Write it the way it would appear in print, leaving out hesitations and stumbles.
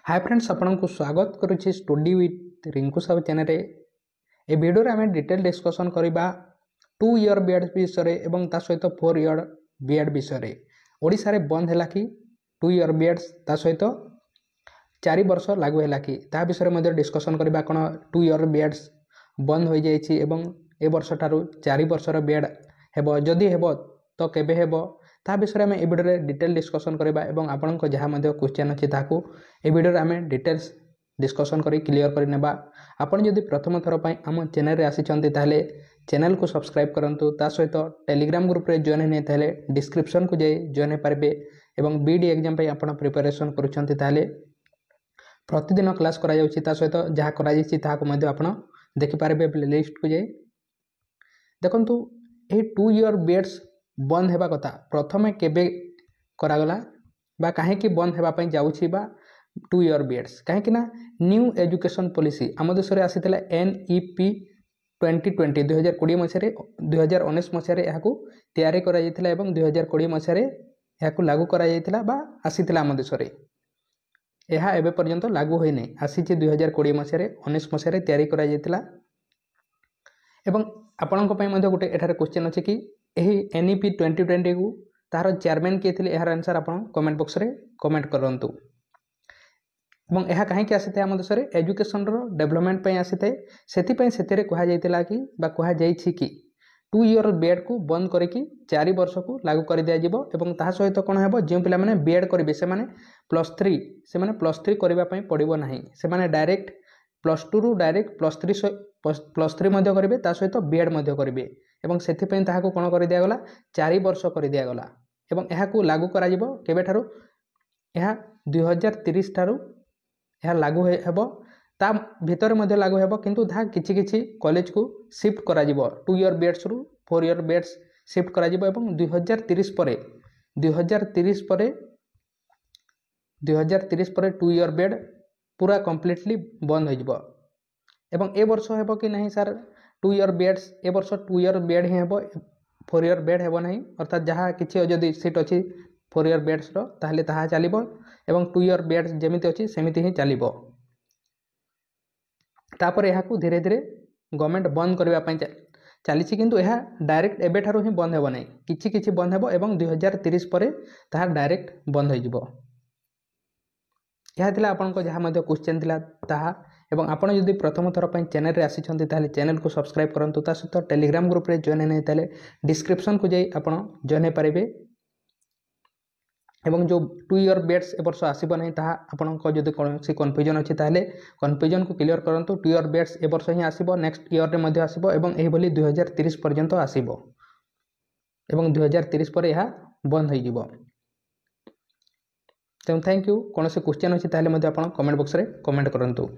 हाय friends आपको स्वागत करुच्ची study with Rinku Sahu channel. ए वीडियो रे आम डिटेल डिस्कसन करवा 2 ईयर बीएड विषय एवं ता सहित 4 ईयर बीएड विषय। ओडिशा रे बंद है कि 2 ईयर बीएड ता सहित 4 वर्ष लागू है कि ता विषय में डिस्कसन करवा कौन 2 ईयर बीएड बंद हो जाइए एवं ए वर्ष ठारू 4 वर्षर बीएड हेब जदि हेब तो केबे हेब ता विषय में वीडियो डिटेल डिस्कसन करवा एवं आपण जहाँ क्वेश्चन अच्छी ताकू ए वीडियो आम डिटेल्स डिस्कसन कर क्लीयर कर नेबा। आपण जदि प्रथम थर पर आम चैनल रे आसीचंती ताहले चैनल को सब्सक्राइब करंतु। ता सहित टेलीग्राम ग्रुप रे जॉइन नहीं ताहले डिस्क्रिप्शन को जाई जॉइन पारबे एवं बीडी एग्जाम पे आपण प्रिपरेशन करूछंती ताहले प्रतिदिन क्लास करा जाउची। ता सहित जहाँ करा जाइछि ताहाको मध्ये आपण देखि पारबे प्लेलिस्ट को जाई देखंतु। ए 2 ईयर बीएड्स बंद हेबा कथा प्रथमे केबे करागला बा काहेकि बंद हेबा पई जाउछि बा 2 ईयर बीएड्स काहेकि ना न्यू एजुकेशन पॉलिसी आम देश में आसीथिला NEP 2020 2020 मसीह 2019 मसीह यहाकू तैयारी करा जायतिला एवं 2020 मसीह यहाकू लागू करा जायतिला बा आसीथिला आम देश में। यह एबे पर्यंत लागू होई नै आसीछि 2020 मसीह 19 मसीह तैयारी करा जायतिला। एवं आपणक पई मध्ये गोटे एठारे क्वेश्चन अछि कि एही NEP 2020 को तार चेयरमैन किए थिले यार आंसर आपण कमेंट बॉक्स रे कमेंट करंतु। एवं यह कहीं आसी था आम देश में एजुकेशन डेवलपमेंट आसी थाए से कहुला कि कह कि 2 ईयर बीएड को बंद करके 4 वर्ष को लागू कर दिज्व और ता सहित कौन है जो पिला बीएड करेंगे से +3 करने पड़ो ना से डायरेक्ट +2 रु डायरेक्ट +3 करेंगे ता सहित बीएड करेंगे और से कौन कर दिगला 4 वर्ष कर दिगला और यह लागू कर यह 2030 ठारू यह लागू हेब ता भितर मध्य लागू हेब किंतु धा किछि किछि कॉलेज को शिफ्ट करा जिवो 2 ईयर बीएड्स रु 4 ईयर बीएड्स शिफ्ट करा जिवो एवं 2030 पर 2 ईयर बीएड पूरा कंप्लीटली बंद हो जिवो। एवं ए वर्ष हेब कि नहीं सर 2 ईयर बीएड्स ए वर्ष 2 ईयर बीएड ही हेब 4 ईयर बीएड हेब नहीं अर्थात जहाँ किछि जदि सीट अछि 4 ईयर बीएड्स रो ताहले ताहा चलिबो एवं 2 ईयर बीएड्स जेमिति अछि सेमिति ही चलिबो। तापर यह धीरे धीरे गवर्नमेंट बंद करने चली किंतु यह डायरेक्ट एबे ठारू ही बंद हेब नहीं किछि किछि बंद हेब एवं 2030 पर ताहा डायरेक्ट बंद हो जिवो। यह थिला आपनको जहाँ मध्ये क्वेश्चन थिला ताहा एवं आपण यदि प्रथम थर पर चैनल रे आसीछंती ताहले चैनल को सब्सक्राइब करंतु। ता सहित टेलीग्राम ग्रुप रे जॉइन नहीं ताहले डिस्क्रिप्शन को जाई आपण जॉइन पारिबे एवं जो 2 ईयर बीएड्स ए वर्ष आसीबो नहीं ताहा आपनको जदि कोनोसी कन्फ्यूजन अछि ताहले कन्फ्यूजन को क्लियर करंतु। 2 ईयर बीएड्स ए वर्ष ही आसीबो नेक्स्ट ईयर रे मध्ये आसीबो एवं एही भली 2030 पर्यंत आसीबो एवं 2030 पर यह बंद हो जिवो। Thank you. कोनोसी क्वेश्चन अछि ताहले मध्ये आपण कमेंट बॉक्स रे कमेंट करंतु।